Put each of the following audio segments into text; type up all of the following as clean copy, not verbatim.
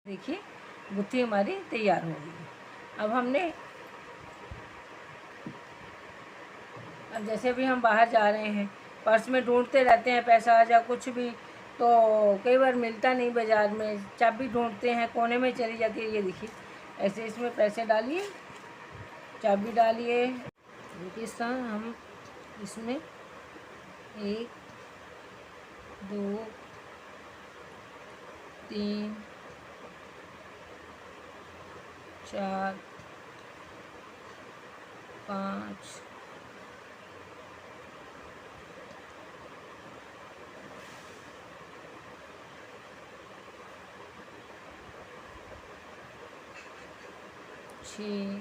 देखिए गुत्थी हमारी तैयार हो गई। अब जैसे भी हम बाहर जा रहे हैं, पर्स में ढूंढते रहते हैं पैसा या कुछ भी, तो कई बार मिलता नहीं बाज़ार में, चाबी ढूंढते हैं कोने में चली जाती है। ये देखिए ऐसे इसमें पैसे डालिए, चाबी डालिए, देखिए इस तरह हम इसमें 1 2 3 4 5 6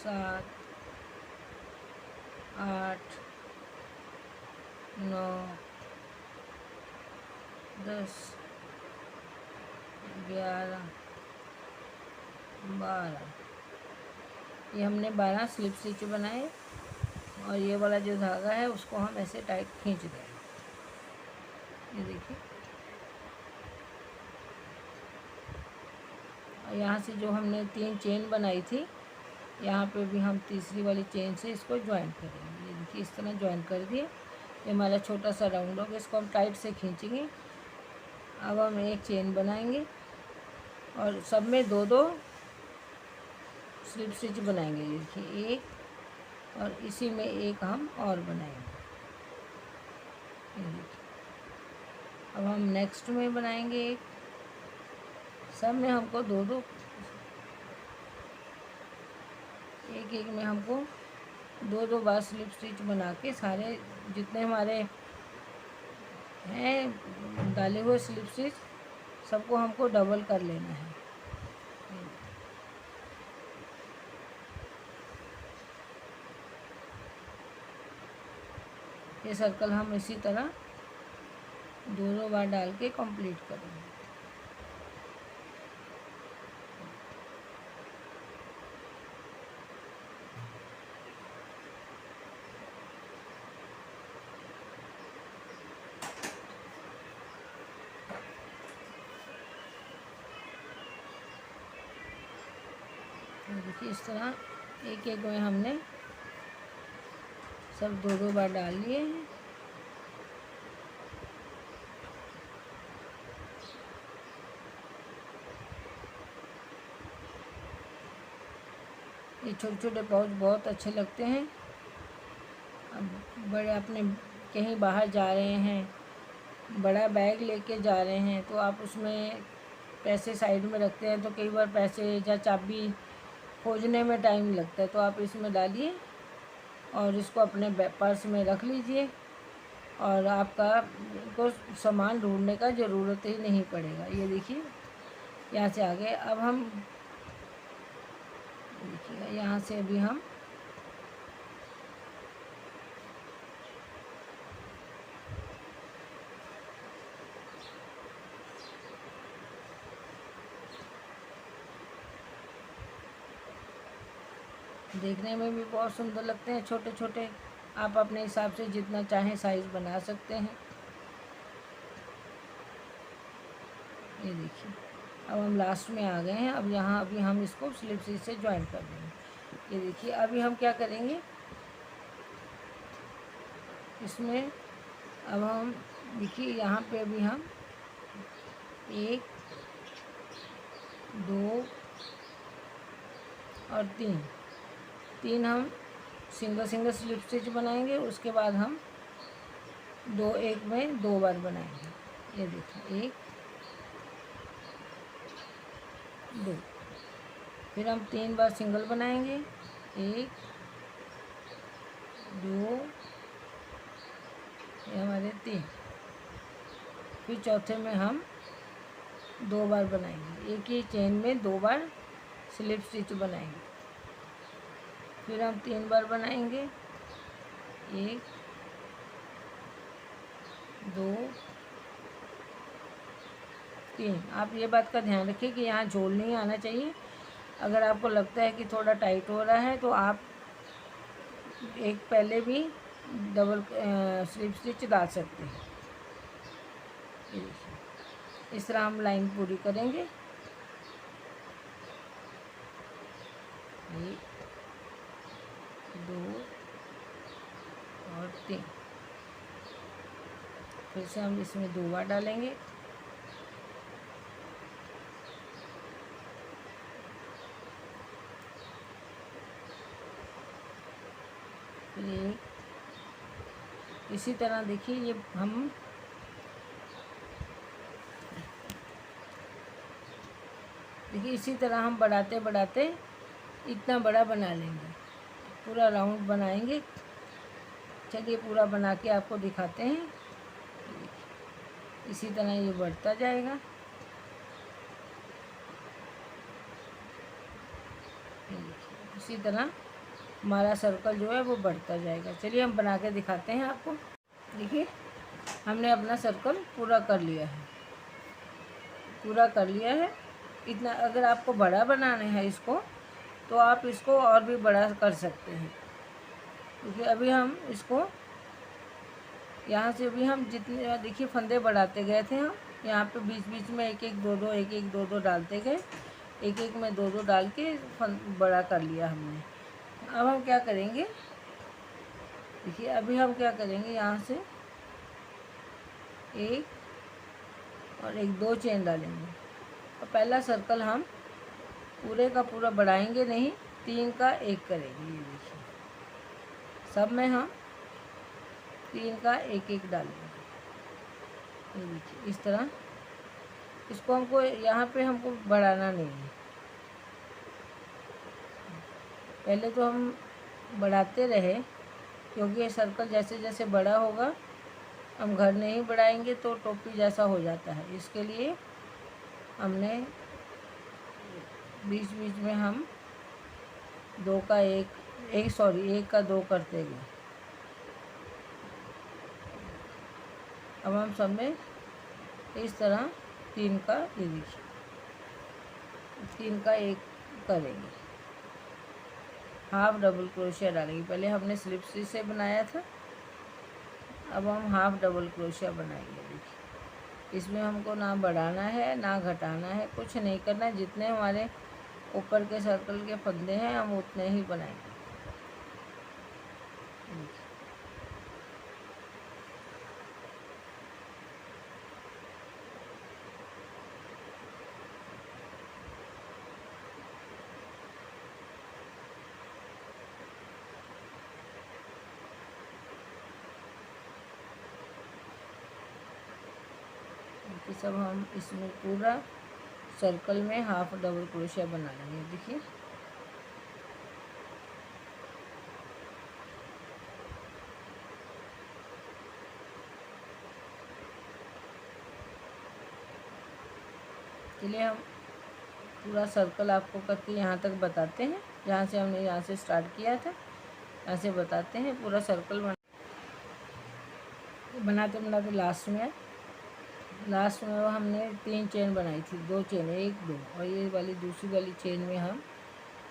7 8 9 10 11 12, ये हमने 12 स्लिप स्टिच बनाए और ये वाला जो धागा है उसको हम ऐसे टाइट खींच दें। ये देखिए, और यहाँ से जो हमने 3 चेन बनाई थी, यहाँ पे भी हम तीसरी वाली चेन से इसको ज्वाइन करेंगे। ये देखिए इस तरह ज्वाइन कर दिए। ये हमारा छोटा सा राउंड होगा, इसको हम टाइट से खींचेंगे। अब हम एक चेन बनाएंगे और सब में 2-2 स्लिप स्टिच बनाएंगे। ये देखिए एक, और इसी में एक हम और बनाएंगे। ये देखिए, अब हम नेक्स्ट में बनाएंगे एक, सब में हमको 2-2, एक में हमको 2-2 बार स्लिप स्टिच बना के सारे जितने हमारे हैं डाले हुए स्लिप स्टिच सबको हमको डबल कर लेना है। ये सर्कल हम इसी तरह 2-2 बार डाल के कंप्लीट करेंगे। देखिए इस तरह एक में हमने सब 2-2 बार डाल लिए हैं। ये छोटे छोटे पाउच बहुत अच्छे लगते हैं। अब बड़े अपने कहीं बाहर जा रहे हैं, बड़ा बैग लेके जा रहे हैं, तो आप उसमें पैसे साइड में रखते हैं, तो कई बार पैसे या चाबी खोजने में टाइम लगता है, तो आप इसमें डालिए और इसको अपने पर्स में रख लीजिए और आपका को सामान ढूंढने का ज़रूरत ही नहीं पड़ेगा। ये देखिए यहाँ से आगे, अब हम देखिएगा यहाँ से अभी हम देखने में भी बहुत सुंदर लगते हैं छोटे छोटे। आप अपने हिसाब से जितना चाहें साइज़ बना सकते हैं। ये देखिए अब हम लास्ट में आ गए हैं। अब यहाँ अभी हम इसको स्लिप स्टिच से ज्वाइन कर देंगे। ये देखिए अभी हम क्या करेंगे, इसमें अब हम देखिए यहाँ पे अभी हम 1 2 और 3 हम सिंगल स्लिप स्टिच बनाएंगे। उसके बाद हम 1 में 2 बार बनाएंगे। ये देखिए 1 2, फिर हम 3 बार सिंगल बनाएंगे, 1 2, ये हमारे 3। फिर चौथे में हम 2 बार बनाएंगे, एक ही चेन में 2 बार स्लिप स्टिच बनाएंगे। फिर हम 3 बार बनाएंगे, 1 2 3। आप ये बात का ध्यान रखिए कि यहाँ झोल नहीं आना चाहिए। अगर आपको लगता है कि थोड़ा टाइट हो रहा है तो आप एक पहले भी डबल स्लिप स्टिच डाल सकते हैं। ये देखिए, इस तरह हम लाइन पूरी करेंगे। 1 2 और 3। फिर से हम इसमें 2 बार डालेंगे। फिर इसी तरह देखिए, ये हम देखिए इसी तरह हम बढ़ाते बढ़ाते इतना बड़ा बना लेंगे, पूरा राउंड बनाएंगे। चलिए पूरा बना के आपको दिखाते हैं। इसी तरह ये बढ़ता जाएगा। इसी तरह हमारा सर्कल जो है वो बढ़ता जाएगा। चलिए हम बना के दिखाते हैं आपको। देखिए हमने अपना सर्कल पूरा कर लिया है, पूरा कर लिया है। इतना अगर आपको बड़ा बनाना है इसको, तो आप इसको और भी बड़ा कर सकते हैं। क्योंकि अभी हम इसको यहाँ से भी हम जितने देखिए फंदे बढ़ाते गए थे, हम यहाँ पे बीच बीच में एक एक दो दो एक एक दो दो डालते गए, एक एक में दो दो डाल के बड़ा कर लिया हमने। अब हम क्या करेंगे, देखिए अभी हम क्या करेंगे, यहाँ से एक और एक 2 चेन डालेंगे। और पहला सर्कल हम पूरे का पूरा बढ़ाएंगे नहीं, 3 का 1 करेंगे। ये देखिए सब में हम 3 का 1 1 डालेंगे। ये देखिए इस तरह इसको हमको यहाँ पे हमको बढ़ाना नहीं है। पहले तो हम बढ़ाते रहे, क्योंकि ये सर्कल जैसे जैसे बड़ा होगा, हम घर नहीं बढ़ाएंगे तो टोपी जैसा हो जाता है। इसके लिए हमने बीच बीच में हम 2 का 1 का 2 करते गए। अब हम सब में इस तरह 3 का, ये देखिए 3 का 1 करेंगे। हाफ डबल क्रोशिया डालेंगे। पहले हमने स्लिप स्टिच से बनाया था, अब हम हाफ डबल क्रोशिया बनाएंगे। देखिए इसमें हमको ना बढ़ाना है ना घटाना है, कुछ नहीं करना। जितने हमारे ऊपर के सर्कल के फंदे हैं हम उतने ही बनाएंगे। कि सब हम इसमें पूरा सर्कल में हाफ डबल क्रोशिया बना लेंगे। देखिए चलिए हम पूरा सर्कल आपको करके यहाँ तक बताते हैं, जहाँ से हमने यहाँ से स्टार्ट किया था, यहाँ से बताते हैं। पूरा सर्कल बनाते बनाते लास्ट में वो हमने 3 चेन बनाई थी, 2 चेन, 1 2, और ये वाली दूसरी वाली चेन में हम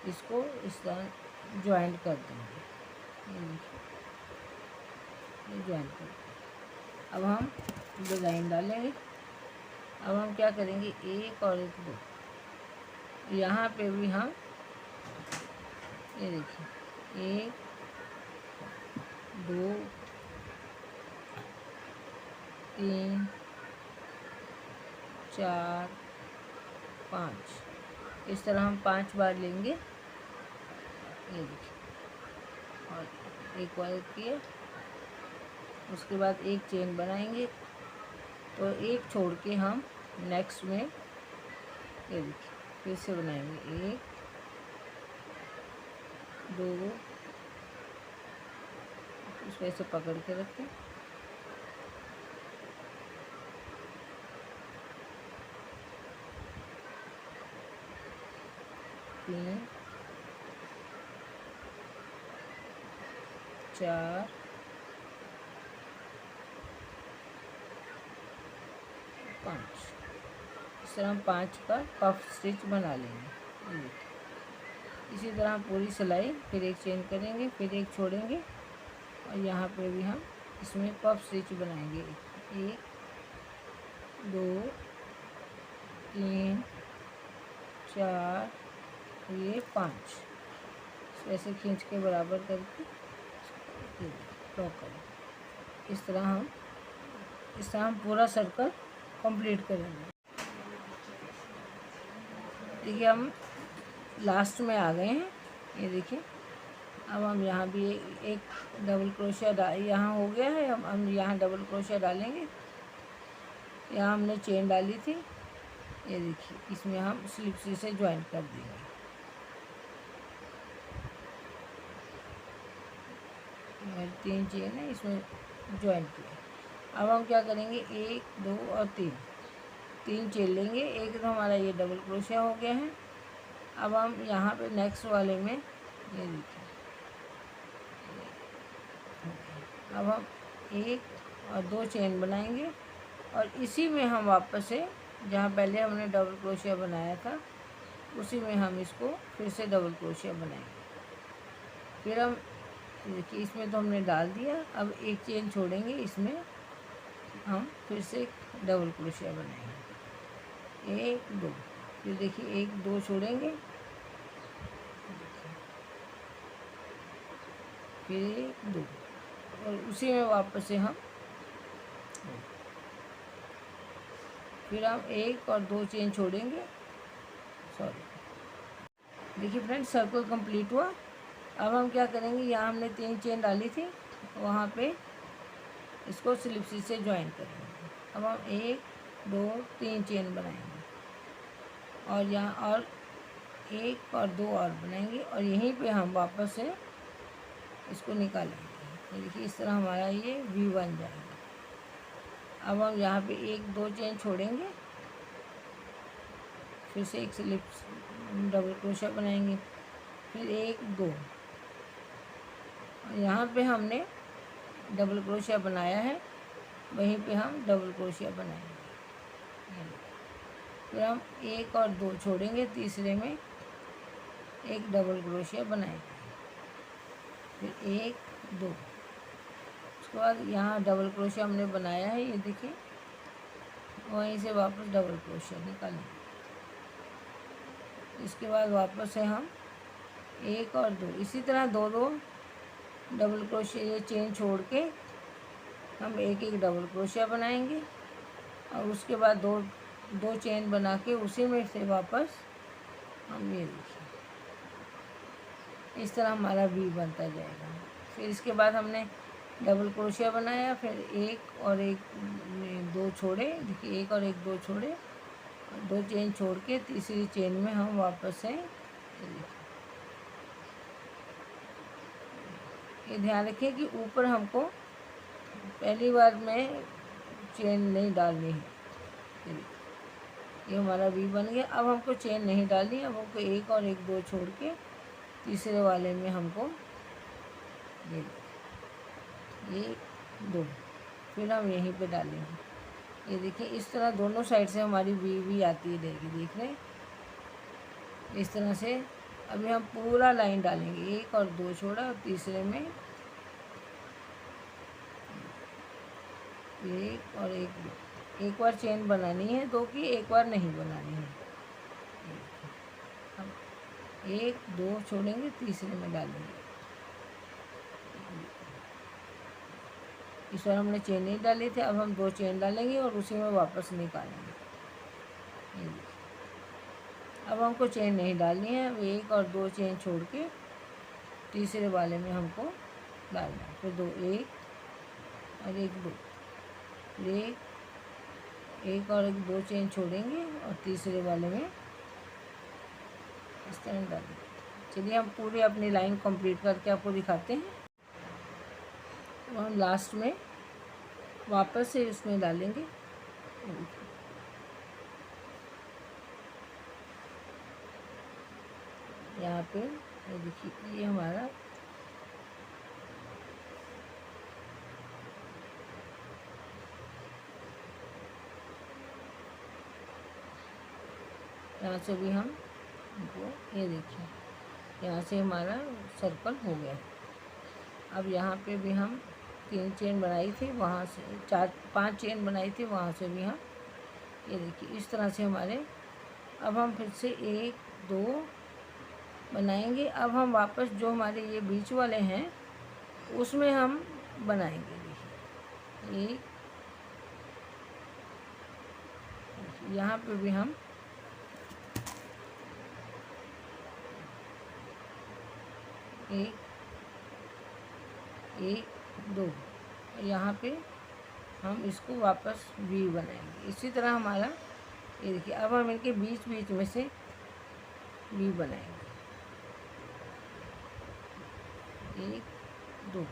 इसको इस तरह ज्वाइंट कर देंगे। ये ज्वाइंट कर, अब हम डिज़ाइन डालेंगे। अब हम क्या करेंगे, 1 और 1 2, यहाँ पे भी हम ये देखिए 1 2 3 4 5, इस तरह हम 5 बार लेंगे। ये देखिए, और एक बार किए, उसके बाद 1 चेन बनाएंगे, तो 1 छोड़ के हम नेक्स्ट में ये देखिए फिर से बनाएंगे। 1 2, इसको ऐसे पकड़ के रखें, 3 4 5, इस तरह हम 5 का पफ स्टिच बना लेंगे। इसी तरह पूरी सिलाई, फिर 1 चेन करेंगे, फिर 1 छोड़ेंगे, और यहाँ पे भी हम इसमें पफ स्टिच बनाएंगे। 1 2 3 4 ये 5, ऐसे खींच के बराबर करके लॉक करें। इस तरह हम पूरा सर्कल कंप्लीट करेंगे। देखिए हम लास्ट में आ गए हैं, ये देखिए। अब हम यहाँ भी एक डबल क्रोशिया यहाँ हो गया है। हम यहाँ डबल क्रोशिया डालेंगे। यहाँ हमने चेन डाली थी, ये देखिए, इसमें हम स्लिप से ज्वाइन कर देंगे। और 3 चेन है, इसमें ज्वाइन किया। अब हम क्या करेंगे, 1 2 और 3 चेन लेंगे। एक तो हमारा ये डबल क्रोशिया हो गया है। अब हम यहाँ पे नेक्स्ट वाले में ये देखिए, अब हम 1 और 2 चेन बनाएंगे और इसी में हम वापस से जहाँ पहले हमने डबल क्रोशिया बनाया था उसी में हम इसको फिर से डबल क्रोशिया बनाएंगे। फिर हम देखिए, इसमें तो हमने डाल दिया। अब एक चेन छोड़ेंगे, इसमें हम फिर से डबल क्रोशिया बनाएंगे, 1 2। फिर देखिए 1 2 छोड़ेंगे, फिर 1 2 और उसी में वापस से हम फिर हम 1 और 2 चेन छोड़ेंगे। देखिए फ्रेंड्स, सर्कल कंप्लीट हुआ। अब हम क्या करेंगे, यहाँ हमने 3 चेन डाली थी, वहाँ पे इसको स्लिप स्टिच से ज्वाइन करेंगे। अब हम 1 2 3 चेन बनाएंगे और यहाँ और 1 और 2 और बनाएंगे और यहीं पे हम वापस से इसको निकालेंगे। ये देखिए, इस तरह हमारा ये वी बन जाएगा। अब हम यहाँ पे 1 2 चेन छोड़ेंगे, फिर से एक स्लिप डबल क्रोशिया बनाएंगे, फिर 1 2। यहाँ पे हमने डबल क्रोशिया बनाया है, वहीं पे हम डबल क्रोशिया बनाएंगे। फिर हम 1 और 2 छोड़ेंगे, तीसरे में एक डबल क्रोशिया बनाएंगे, फिर 1 2। उसके बाद यहाँ डबल क्रोशिया हमने बनाया है, ये देखिए, वहीं से वापस डबल क्रोशिया निकालेंगे। इसके बाद वापस से हम 1 और 2 इसी तरह 2 2 डबल क्रोशिया ये चेन छोड़ के हम 1 1 डबल क्रोशिया बनाएंगे और उसके बाद 2 चेन बना के उसी में से वापस हम ये देखिए, इस तरह हमारा वी बनता जाएगा। फिर इसके बाद हमने डबल क्रोशिया बनाया, फिर 1 और 1 2 छोड़े, देखिए 1 और 1 2 छोड़े, 2 चेन छोड़ के तीसरी चेन में हम वापस से ये ध्यान रखिए कि ऊपर हमको पहली बार में चेन नहीं डालनी है। ये हमारा वी बन गया। अब हमको चेन नहीं डालनी, अब हमको 1 और 1 2 छोड़ के तीसरे वाले में हमको 1 2 फिर हम यहीं पे डालेंगे। ये देखिए, इस तरह दोनों साइड से हमारी वी आती रहेगी, देख रहे हैं, इस तरह से। अभी हम पूरा लाइन डालेंगे, 1 और 2 छोड़ा और तीसरे में 1 और 1 2। एक बार चेन बनानी है 2 की, एक बार नहीं बनानी है। हम 1 2 छोड़ेंगे, तीसरे में डालेंगे। इस बार हमने चेन नहीं डाली थी, अब हम 2 चेन डालेंगे और उसी में वापस निकालेंगे। अब हमको चेन नहीं डालनी है, अब 1 और 2 चेन छोड़ के तीसरे वाले में हमको डालना है। फिर 2 1 और 1 2, फिर 1 और 1 2 चेन छोड़ेंगे और तीसरे वाले में इस तरह डालेंगे। चलिए हम पूरी अपनी लाइन कंप्लीट करके आपको दिखाते हैं। तो हम लास्ट में वापस से इसमें डालेंगे। यहाँ पे ये देखिए, ये हमारा यहाँ से भी हम ये देखिए, यहाँ से हमारा सर्कल हो गया। अब यहाँ पे भी हम 3 चेन बनाई थी, वहाँ से 4 5 चेन बनाई थी, वहाँ से भी हम ये देखिए इस तरह से हमारे, अब हम फिर से 1 2 बनाएंगे। अब हम वापस जो हमारे ये बीच वाले हैं उसमें हम बनाएंगे। देखिए एक, यहाँ पे भी हम एक एक दो, यहाँ पे हम इसको वापस वी बनाएंगे। इसी तरह हमारा ये देखिए, अब हम इनके बीच बीच में से वी बनाएंगे। एक दो,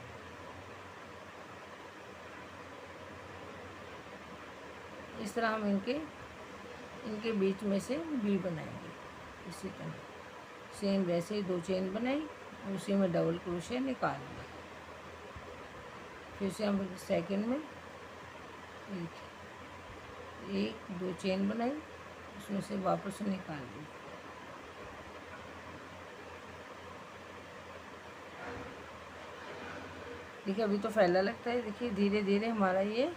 इस तरह हम इनके बीच में से वी बनाएंगे। इसी तरह सेम वैसे ही 2 चेन बनाई, उसी में डबल क्रोशिया निकाल लिया। फिर से हम सेकंड में एक 2 चेन बनाई, उसमें से वापस निकाल ली। देखिए अभी तो फैला लगता है। देखिए धीरे धीरे हमारा ये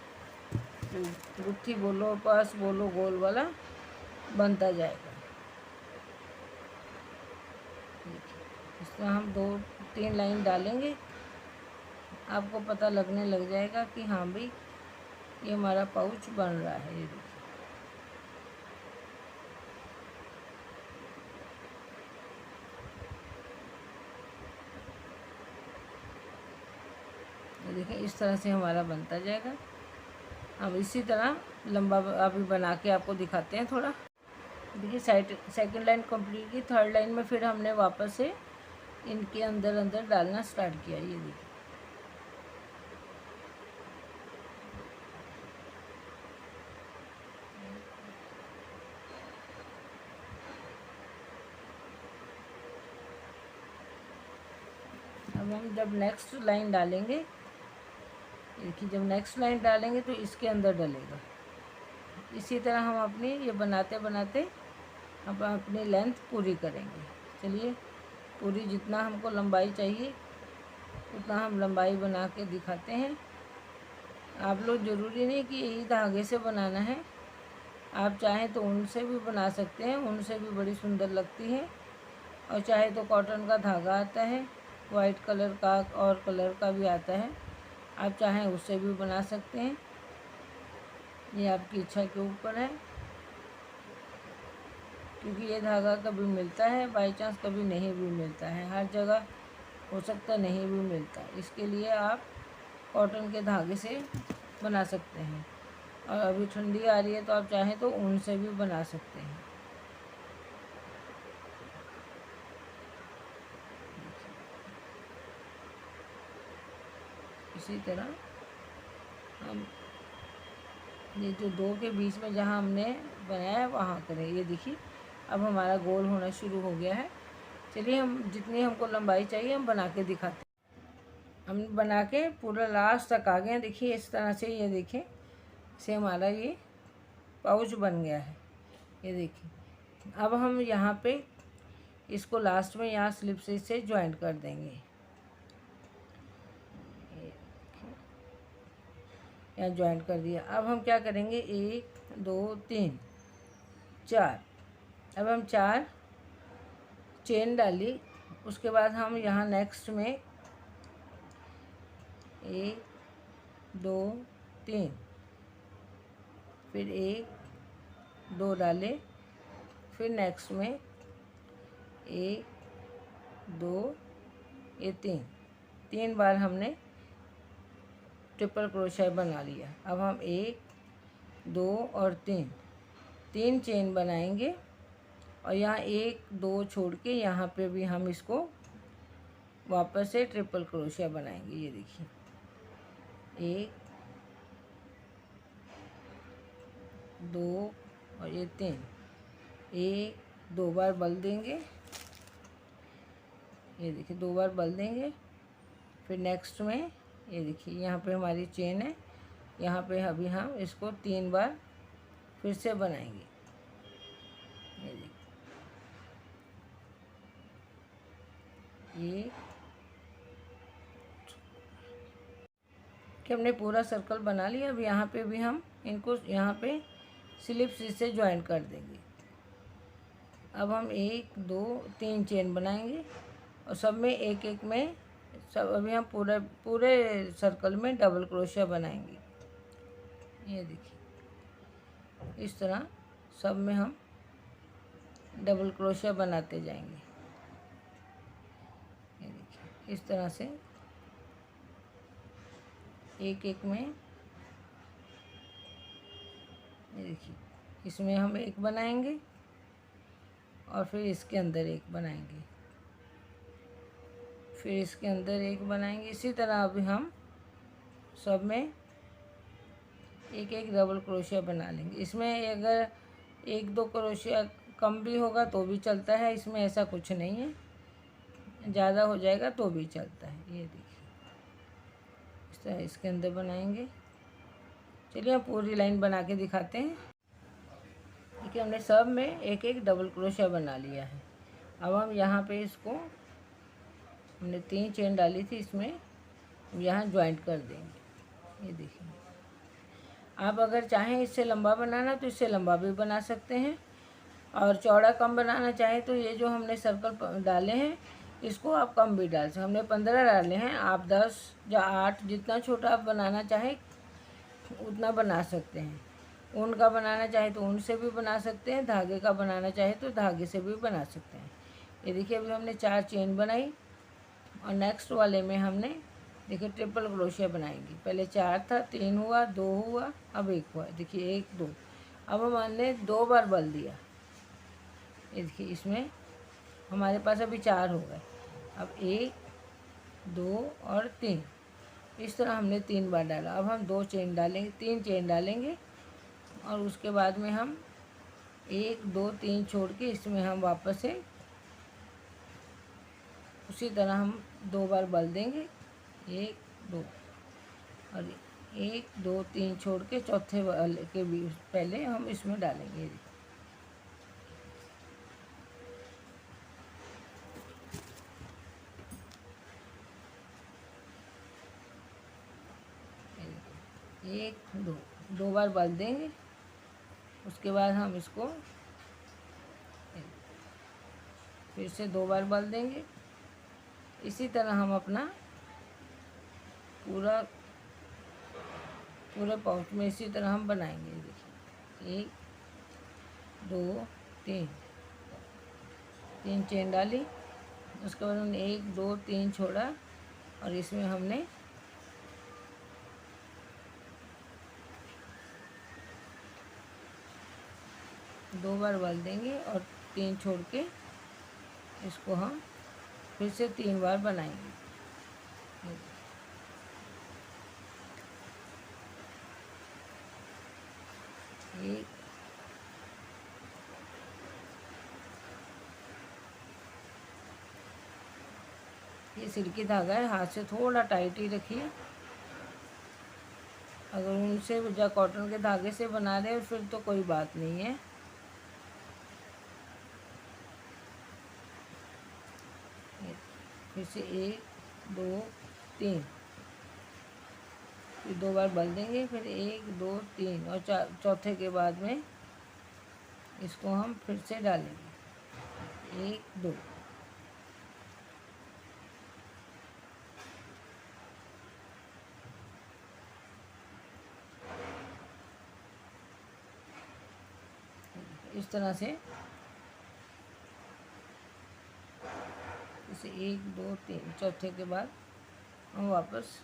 गुत्थी बोलो, पास बोलो, गोल वाला बनता जाएगा। इस तरह हम 2-3 लाइन डालेंगे, आपको पता लगने लग जाएगा कि हाँ भाई ये हमारा पाउच बन रहा है। ये देखिए इस तरह से हमारा बनता जाएगा। हम इसी तरह लंबा अभी बना के आपको दिखाते हैं थोड़ा। देखिए सेकंड लाइन कंप्लीट की, थर्ड लाइन में फिर हमने वापस से इनके अंदर अंदर डालना स्टार्ट किया। ये देखिए अब हम जब नेक्स्ट लाइन डालेंगे, देखिए जब नेक्स्ट लाइन डालेंगे तो इसके अंदर डलेगा। इसी तरह हम अपनी ये बनाते बनाते अब अपनी लेंथ पूरी करेंगे। चलिए पूरी जितना हमको लंबाई चाहिए उतना हम लंबाई बना के दिखाते हैं। आप लोग ज़रूरी नहीं कि यही धागे से बनाना है, आप चाहें तो ऊन से भी बना सकते हैं, ऊन से भी बड़ी सुंदर लगती है। और चाहे तो कॉटन का धागा आता है, वाइट कलर का और कलर का भी आता है, आप चाहें उससे भी बना सकते हैं। ये आपकी इच्छा के ऊपर है, क्योंकि ये धागा कभी मिलता है, बाई चांस कभी नहीं भी मिलता है, हर जगह हो सकता नहीं भी मिलता। इसके लिए आप कॉटन के धागे से बना सकते हैं। और अभी ठंडी आ रही है तो आप चाहें तो ऊन से भी बना सकते हैं। इसी तरह हम ये जो 2 के बीच में जहाँ हमने बनाया है वहाँ करें। ये देखिए अब हमारा गोल होना शुरू हो गया है। चलिए हम जितनी हमको लंबाई चाहिए हम बना के दिखाते हैं। हम बना के पूरा लास्ट तक आ गए हैं। देखिए इस तरह से, ये देखिए से हमारा ये पाउच बन गया है। ये देखिए अब हम यहाँ पे इसको लास्ट में यहाँ स्लिप स्टिच से ज्वाइंट कर देंगे। यहाँ ज्वाइंट कर दिया। अब हम क्या करेंगे, 1 2 3 4, अब हम 4 चेन डाली। उसके बाद हम यहाँ नेक्स्ट में 1 2 3, फिर 1 2 डाले, फिर नेक्स्ट में 1 2 ये 3 बार हमने ट्रिपल क्रोशे बना लिया। अब हम 1 2 और 3 चेन बनाएंगे और यहाँ 1 2 छोड़ के यहाँ पे भी हम इसको वापस से ट्रिपल क्रोशिया बनाएंगे। ये देखिए 1 2 और ये 3, 1 2 बार बल देंगे। ये देखिए 2 बार बल देंगे। फिर नेक्स्ट में ये देखिए यहाँ पे हमारी चेन है, यहाँ पे अभी हम इसको 3 बार फिर से बनाएंगे। ये देखिए ये कि हमने पूरा सर्कल बना लिया। अब यहाँ पे भी हम इनको यहाँ पे स्लिप स्टिच से ज्वाइन कर देंगे। अब हम 1 2 3 चेन बनाएंगे और सब में एक एक में सब अभी हम पूरे पूरे सर्कल में डबल क्रोशिया बनाएंगे। ये देखिए इस तरह सब में हम डबल क्रोशिया बनाते जाएंगे। ये देखिए इस तरह से एक एक में, ये देखिए इसमें हम एक बनाएंगे और फिर इसके अंदर एक बनाएंगे, फिर इसके अंदर एक बनाएंगे। इसी तरह अभी हम सब में एक एक डबल क्रोशिया बना लेंगे। इसमें अगर 1 2 क्रोशिया कम भी होगा तो भी चलता है, इसमें ऐसा कुछ नहीं है, ज़्यादा हो जाएगा तो भी चलता है। ये देखिए इस तरह इसके अंदर बनाएंगे। चलिए हम पूरी लाइन बना के दिखाते हैं। देखिए हमने सब में एक एक डबल क्रोशिया बना लिया है। अब हम यहाँ पे इसको हमने 3 चेन डाली थी, इसमें यहाँ ज्वाइंट कर देंगे। ये देखिए आप अगर चाहें इससे लंबा बनाना तो इससे लंबा भी बना सकते हैं, और चौड़ा कम बनाना चाहें तो ये जो हमने सर्कल डाले हैं इसको आप कम भी डाल सकते। हमने 15 डाले हैं, आप 10 या 8 जितना छोटा आप बनाना चाहें उतना बना सकते हैं। ऊन का बनाना चाहे तो ऊन से भी बना सकते हैं, धागे का बनाना चाहे तो धागे से भी बना सकते हैं। ये देखिए अभी हमने 4 चेन बनाई और नेक्स्ट वाले में हमने देखिए ट्रिपल क्रोशिया बनाएंगे। पहले 4 था, 3 हुआ, 2 हुआ, अब 1 हुआ। देखिए 1 2, अब हमने 2 बार बल दिया। ये देखिए इसमें हमारे पास अभी 4 हो गए। अब 1 2 और 3, इस तरह हमने 3 बार डाला। अब हम 2 चेन डालेंगे, 3 चेन डालेंगे और उसके बाद में हम 1 2 3 छोड़ के इसमें हम वापस से उसी तरह हम 2 बार बल देंगे, 1 2, और 1 2 3 छोड़ के चौथे वाले के भी पहले हम इसमें डालेंगे। एक दो, 2 बार बल देंगे, उसके बाद हम इसको फिर से 2 बार बल देंगे। इसी तरह हम अपना पूरे पाउच में इसी तरह हम बनाएंगे। देखिए 1 2 3 चेन डाली, उसके बाद हमने 1 2 3 छोड़ा और इसमें हमने दो बार बल देंगे और 3 छोड़ के इसको हम फिर से 3 बार बनाएंगे। एक ये सिल्की धागा है, हाथ से थोड़ा टाइट ही रखिए। अगर उनसे या कॉटन के धागे से बना रहे हो फिर तो कोई बात नहीं है। फिर से 1 2 3, फिर 2 बार बल देंगे, फिर 1 2 3 और चौथे के बाद में इसको हम फिर से डालेंगे 1 2। इस तरह से इसे 1 2 3 चौथे के बाद हम वापस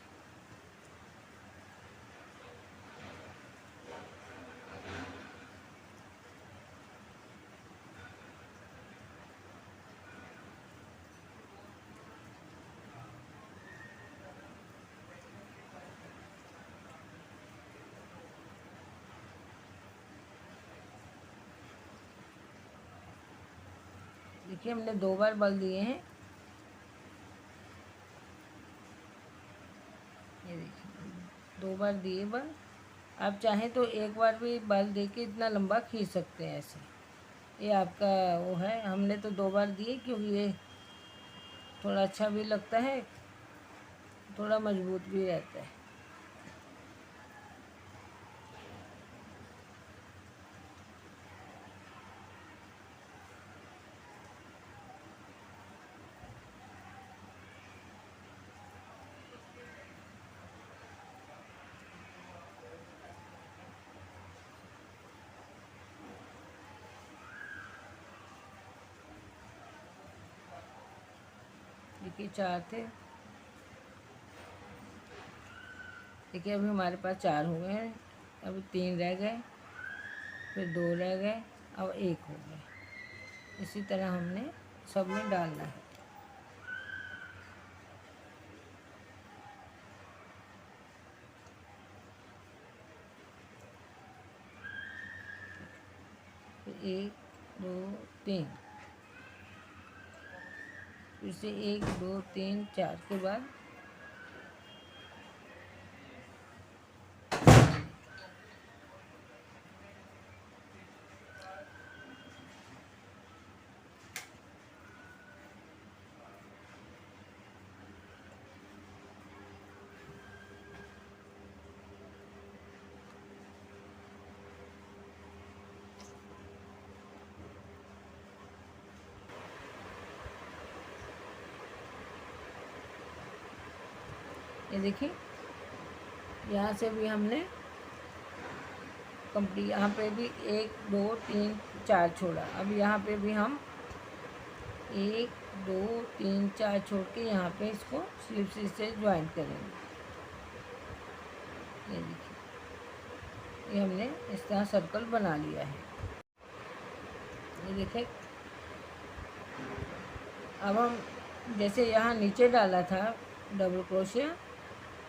देखिए हमने 2 बार बल दिए हैं। ये देखिए 2 बार दिए बल। आप चाहें तो एक बार भी बल दे के इतना लंबा खींच सकते हैं ऐसे, ये आपका वो है। हमने तो 2 बार दिए क्योंकि ये थोड़ा अच्छा भी लगता है, थोड़ा मजबूत भी रहता है। बाकी 4 थे। देखिए अभी हमारे पास 4 हो गए हैं, अभी 3 रह गए, फिर 2 रह गए, अब 1 हो गए। इसी तरह हमने सब में डालना है। फिर 1 2 3, फिर से 1 2 3 4 के बाद ये देखिए यहाँ से भी हमने कंप्लीट, यहाँ पे भी 1 2 3 4 छोड़ा। अब यहाँ पे भी हम 1 2 3 4 छोड़ के यहाँ पे इसको स्लिप स्टिच से ज्वाइन करेंगे। ये देखिए ये हमने इस तरह सर्कल बना लिया है। ये देखिए अब हम जैसे यहाँ नीचे डाला था डबल क्रोशिया,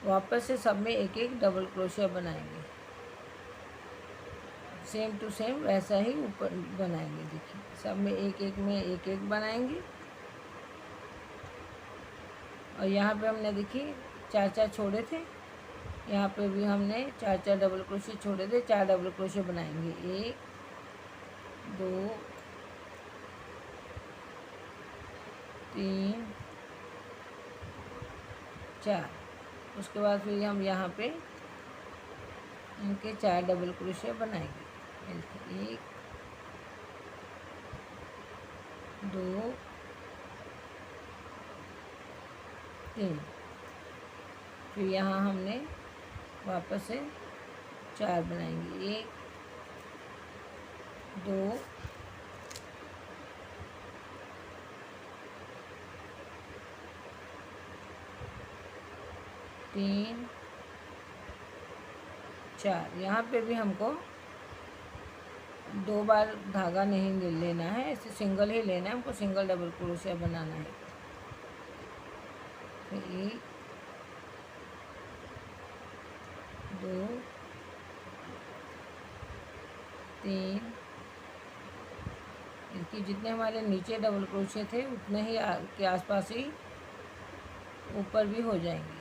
वापस से सब में एक एक डबल क्रोशिया बनाएंगे, सेम टू सेम वैसा ही ऊपर बनाएंगे। देखिए सब में एक एक में एक एक बनाएंगे। और यहाँ पे हमने देखिए 4 4 छोड़े थे, यहाँ पे भी हमने 4 4 डबल क्रोशिया छोड़े थे, 4 डबल क्रोशिया बनाएंगे। 1 2 3 4। उसके बाद फिर हम यहाँ पे इनके 4 डबल क्रोशिया बनाएंगे। 1 2 3, फिर यहाँ हमने वापस से 4 बनाएंगे। 1 2 3 4। यहाँ पे भी हमको 2 बार धागा नहीं लेना है, ऐसे सिंगल ही लेना है हमको, सिंगल डबल क्रोशिया बनाना है। फिर 1 2 3, इनकी जितने हमारे नीचे डबल क्रोशिया थे उतने ही के आसपास ही ऊपर भी हो जाएंगे।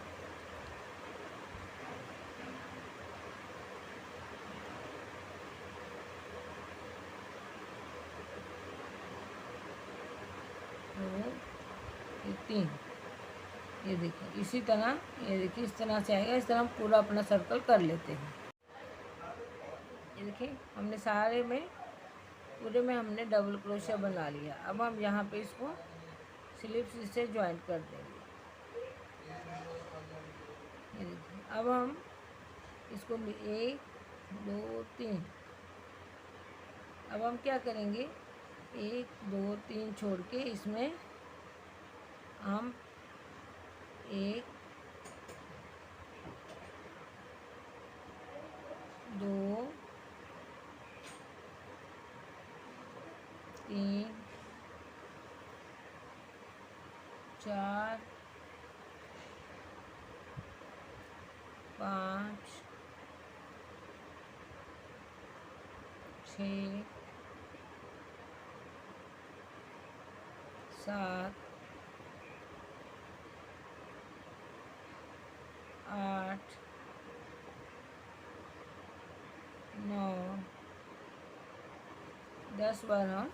तो 3, ये देखिए इसी तरह, ये देखिए इस तरह से आएगा। इस तरह हम पूरा अपना सर्कल कर लेते हैं। ये देखिए हमने सारे में पूरे में हमने डबल क्रोशिया बना लिया। अब हम यहाँ पे इसको स्लिप स्टिच से ज्वाइन कर देंगे। ये देखिए अब हम इसको 1 2 3, अब हम क्या करेंगे 1 2 3 छोड़ के इसमें हम 1 2 3 4 5 6 7 8 9 10 बार हम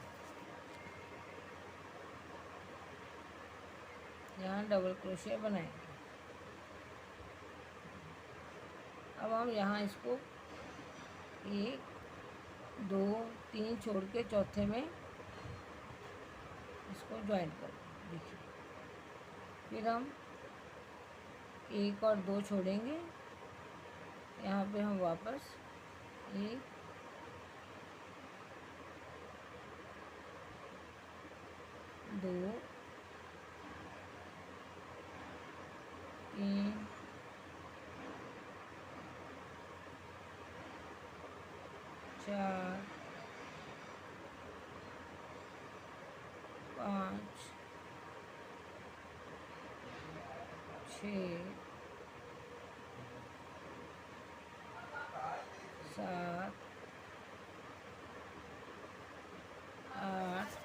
यहाँ डबल क्रोशिया बनाएंगे। अब हम यहाँ इसको 1 2 3 छोड़ के चौथे में इसको ज्वाइन कर देंगे। देखिए फिर हम 1 और 2 छोड़ेंगे, यहाँ पे हम वापस 1 2 4 5 6 7 8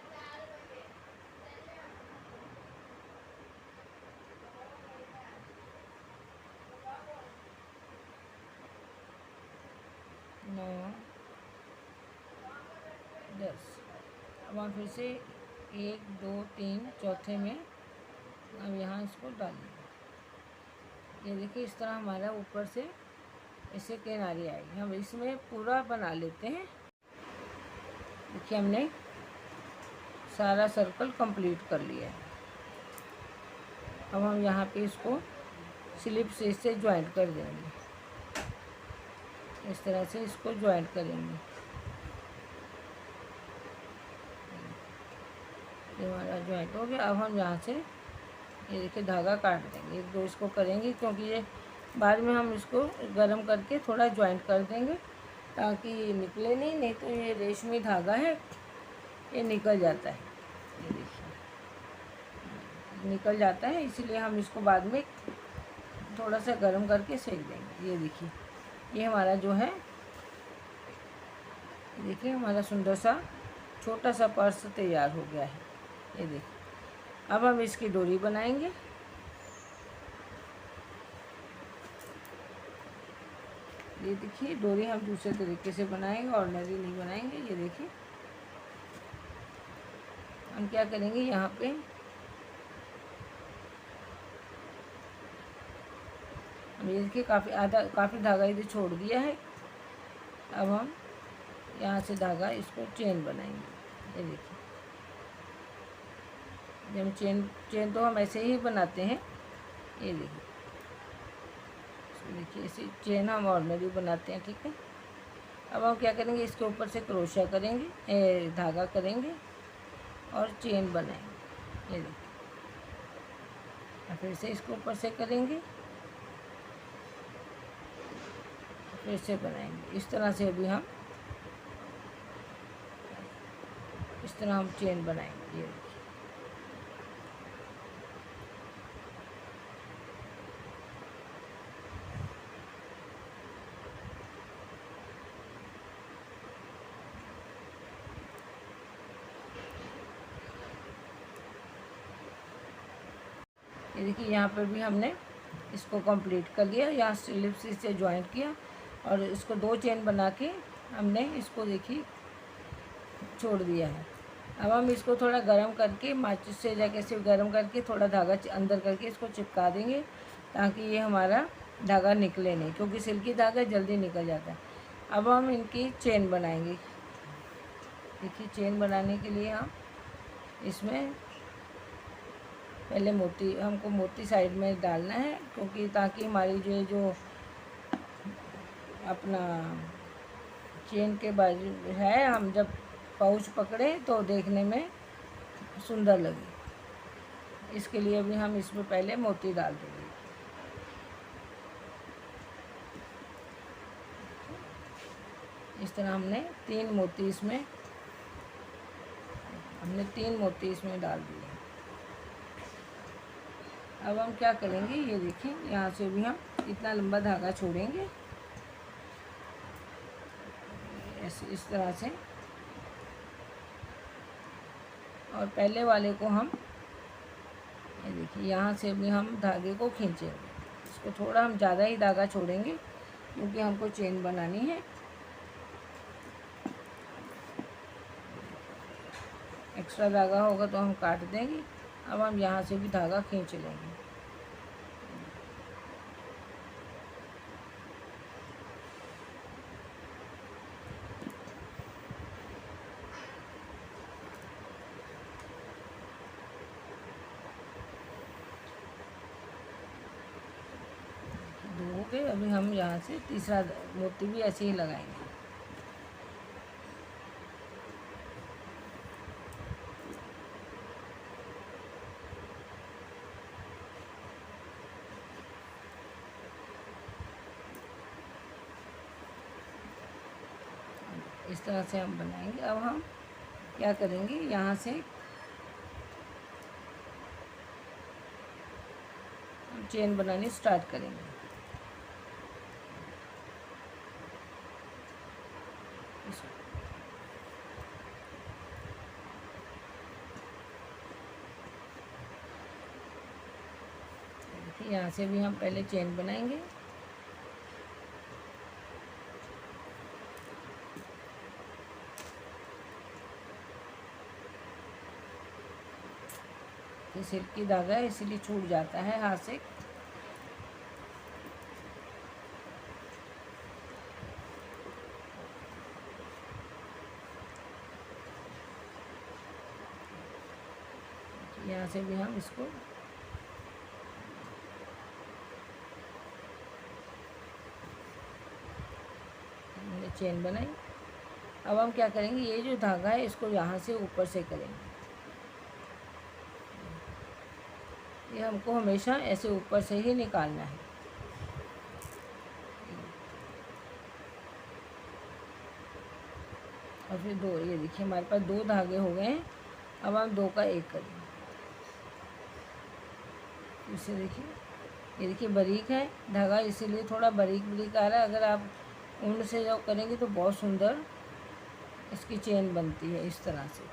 9 10। अब हम फिर से 1 2 3 चौथे में अब यहाँ इसको डालेंगे। ये देखिए इस तरह हमारा ऊपर से ऐसे किनारी आएगी। हम इसमें पूरा बना लेते हैं। देखिए हमने सारा सर्कल कंप्लीट कर लिया है। अब हम यहाँ पे इसको स्लिप से इससे ज्वाइंट कर देंगे। इस तरह से इसको ज्वाइंट करेंगे। ये हमारा ज्वाइंट हो गया। अब हम यहाँ से ये देखिए धागा काट देंगे। 1 2 इसको करेंगे क्योंकि ये बाद में हम इसको गरम करके थोड़ा ज्वाइंट कर देंगे ताकि ये निकले नहीं तो ये रेशमी धागा है, ये निकल जाता है। ये देखिए निकल जाता है, इसलिए हम इसको बाद में थोड़ा सा गरम करके सेक देंगे। ये देखिए ये हमारा जो है, देखिए हमारा सुंदर सा छोटा सा पर्स तैयार हो गया है। ये देखिए अब हम इसकी डोरी बनाएंगे। ये देखिए डोरी हम दूसरे तरीके से बनाएंगे, ऑर्डिनरी नहीं बनाएंगे। ये देखिए हम क्या करेंगे, यहाँ पे हम ये देखिए काफ़ी धागा इधर छोड़ दिया है। अब हम यहाँ से धागा इसको चेन बनाएंगे। ये देखिए जब चेन तो हम ऐसे ही बनाते हैं। ये देखिए ऐसे चेन हम ऑर्डिनरी बनाते हैं, ठीक है। अब हम क्या करेंगे, इसके ऊपर से क्रोशा करेंगे, धागा करेंगे और चेन बनाएंगे। ये देखिए फिर से इसको ऊपर से करेंगे, फिर से बनाएंगे। इस तरह से अभी हम इस तरह हम चेन बनाएंगे। ये देखिए यहाँ पर भी हमने इसको कंप्लीट कर लिया। यहाँ स्लिप से ज्वाइंट किया और इसको 2 चेन बना के हमने इसको देखिए छोड़ दिया है। अब हम इसको थोड़ा गरम करके माचिस से जाके सिर्फ गरम करके थोड़ा धागा अंदर करके इसको चिपका देंगे ताकि ये हमारा धागा निकले नहीं, क्योंकि सिल्की धागा जल्दी निकल जाता है। अब हम इनकी चेन बनाएंगे। देखिए चेन बनाने के लिए हम इसमें पहले हमको मोती साइड में डालना है, क्योंकि ताकि हमारी जो अपना चेन के बाजू है, हम जब पाउच पकड़े तो देखने में सुंदर लगे। इसके लिए भी हम इसमें पहले मोती डाल देंगे। इस तरह हमने 3 मोती इसमें डाल दिए। अब हम क्या करेंगे, ये देखिए यहाँ से भी हम इतना लंबा धागा छोड़ेंगे ऐसे इस तरह से, और पहले वाले को हम ये देखिए यहाँ से भी हम धागे को खींचेंगे। इसको थोड़ा हम ज़्यादा ही धागा छोड़ेंगे क्योंकि हमको चेन बनानी है। एक्स्ट्रा धागा होगा तो हम काट देंगे। अब हम यहाँ से भी धागा खींच लेंगे। दो हो गए। अभी हम यहाँ से तीसरा मोती भी ऐसे ही लगाएंगे। इस तरह से हम बनाएंगे। अब हम क्या करेंगे, यहाँ से हम चेन बनानी स्टार्ट करेंगे। देखिए यहाँ से भी हम पहले चेन बनाएंगे। ये सिल्की धागा है इसीलिए छूट जाता है हाथ से। यहाँ से भी हम इसको हमने चेन बनाई। अब हम क्या करेंगे, ये जो धागा है इसको यहाँ से ऊपर से करेंगे। ये हमको हमेशा ऐसे ऊपर से ही निकालना है। और फिर दो, ये देखिए हमारे पास दो धागे हो गए हैं। अब हम दो का एक करेंगे। इसे देखिए, ये देखिए बारीक है धागा इसीलिए थोड़ा बारीक बारीक आ रहा है। अगर आप ऊन से जो करेंगे तो बहुत सुंदर इसकी चेन बनती है इस तरह से।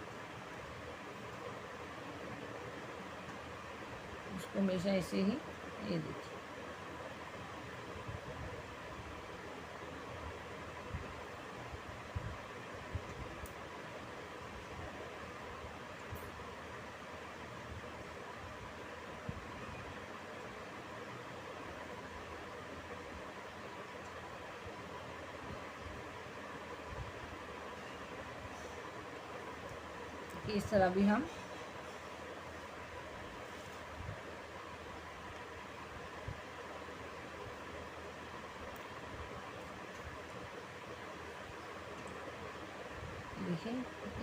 इसको हमेशा ऐसे ही, ये देखिए कि इस तरह भी हम देखिए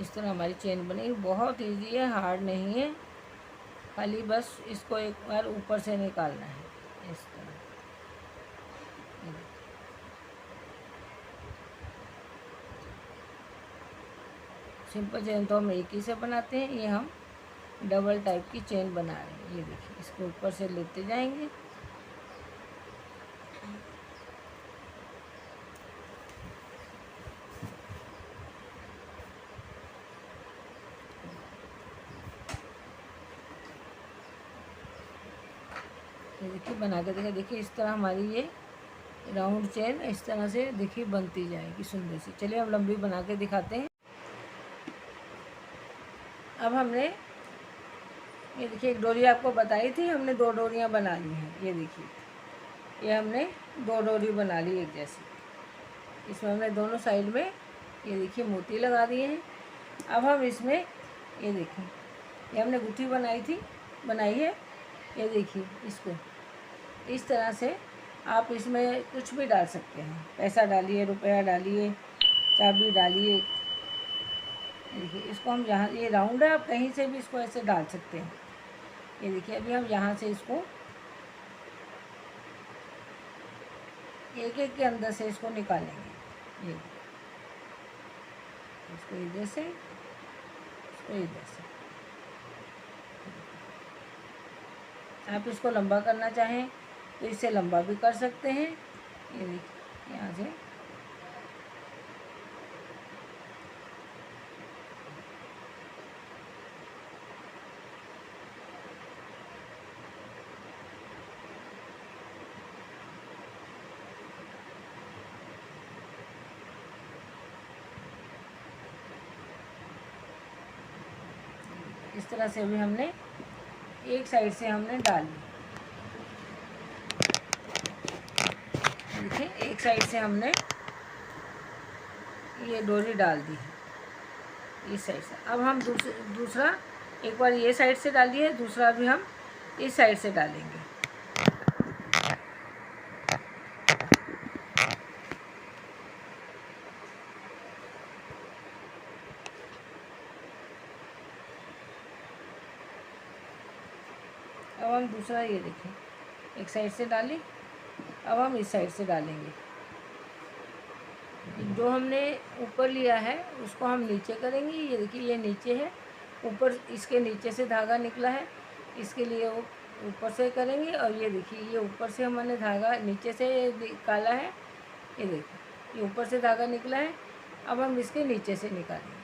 इस तरह हमारी चेन बनेगी। बहुत इजी है, हार्ड नहीं है, खाली बस इसको एक बार ऊपर से निकालना है इस तरह। सिंपल चेन तो हम एक ही से बनाते हैं, ये हम डबल टाइप की चेन बना रहे हैं। ये देखिए इसको ऊपर से लेते जाएंगे। ये देखिए बना के देखिए, देखिए इस तरह हमारी ये राउंड चेन इस तरह से देखिए बनती जाएगी सुंदर सी। चलिए अब लंबी बना के दिखाते हैं। अब हमने ये देखिए एक डोरी आपको बताई थी, हमने दो डोरियां बना ली हैं। ये देखिए ये हमने दो डोरी बना ली एक जैसी। इसमें हमने दोनों साइड में ये देखिए मोती लगा दिए हैं। अब हम इसमें ये देखिए, ये हमने गुत्थी बनाई है। ये देखिए इसको इस तरह से आप इसमें कुछ भी डाल सकते हैं। पैसा डालिए, रुपया डालिए, चाबी डालिए। देखिए इसको हम यहाँ, ये राउंड है, आप कहीं से भी इसको ऐसे डाल सकते हैं। ये देखिए अभी हम यहाँ से इसको एक एक के अंदर से इसको निकालेंगे। ये इसको इधर से, इसको इधर से। आप इसको लंबा करना चाहें तो इससे लंबा भी कर सकते हैं। ये देखिए यहाँ से इस तरह से भी हमने एक साइड से हमने डाल ली। देखिए एक साइड से हमने ये डोरी डाल दी है इस साइड से। अब हम दूसरा एक बार ये साइड से डालिए, दूसरा भी हम इस साइड से डालेंगे। अब हम दूसरा ये देखें एक साइड से डाली, अब हम इस साइड से डालेंगे। जो हमने ऊपर लिया है उसको हम नीचे करेंगे। ये देखिए ये नीचे है, ऊपर इसके नीचे से धागा निकला है, इसके लिए वो ऊपर से करेंगे। और ये देखिए ये ऊपर से हमने धागा नीचे से निकाला है, ये देखिए ये ऊपर से धागा निकला है। अब हम इसके नीचे से निकालेंगे।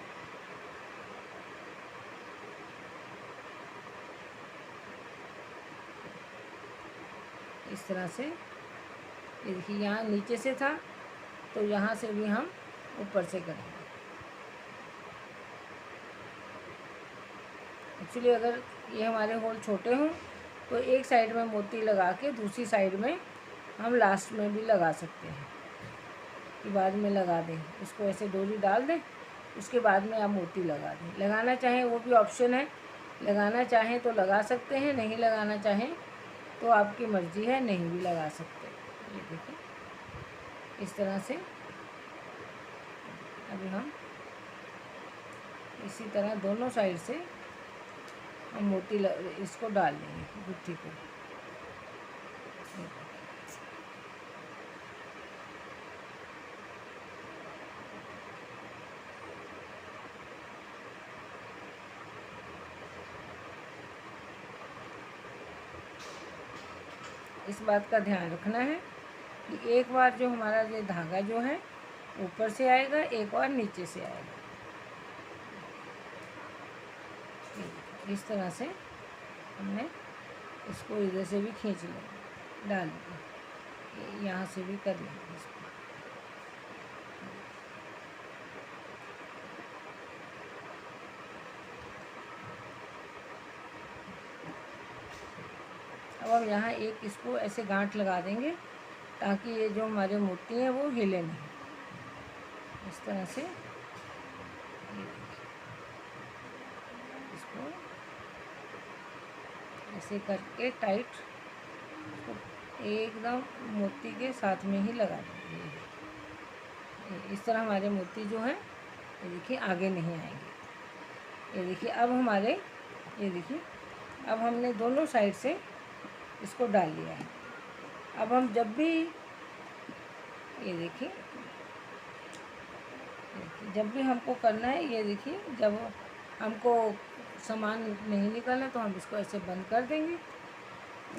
इस तरह से ये देखिए यहाँ नीचे से था तो यहाँ से भी हम ऊपर से करेंगे। एक्चुअली अगर ये हमारे होल छोटे हों तो एक साइड में मोती लगा के दूसरी साइड में हम लास्ट में भी लगा सकते हैं, कि बाद में लगा दें। इसको ऐसे डोरी डाल दें, उसके बाद में आप मोती लगा दें। लगाना चाहें वो भी ऑप्शन है, लगाना चाहें तो लगा सकते हैं, नहीं लगाना चाहें तो आपकी मर्ज़ी है, नहीं भी लगा सकते। ये देखिए इस तरह से अभी हम इसी तरह दोनों साइड से हम मोती इसको डाल देंगे गुत्थी को। इस बात का ध्यान रखना है कि एक बार जो हमारा ये धागा जो है ऊपर से आएगा, एक बार नीचे से आएगा। इस तरह से हमने इसको इधर से भी खींच लेंगे, डाल देंगे, यहाँ से भी कर लेंगे इसको। अब हम यहाँ एक इसको ऐसे गांठ लगा देंगे ताकि ये जो हमारे मोती हैं वो हिले नहीं। इस तरह से इसको ऐसे करके टाइट एकदम मोती के साथ में ही लगा देंगे। इस तरह हमारे मोती जो हैं ये देखिए आगे नहीं आएंगे। ये देखिए अब हमारे ये देखिए अब हमने दोनों साइड से इसको डाल लिया है। अब हम जब भी ये देखिए जब भी हमको करना है, ये देखिए जब हमको सामान नहीं निकालना तो हम इसको ऐसे बंद कर देंगे।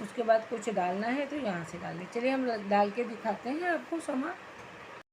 उसके बाद कुछ डालना है तो यहाँ से डालें। चलिए हम डाल के दिखाते हैं आपको सामान।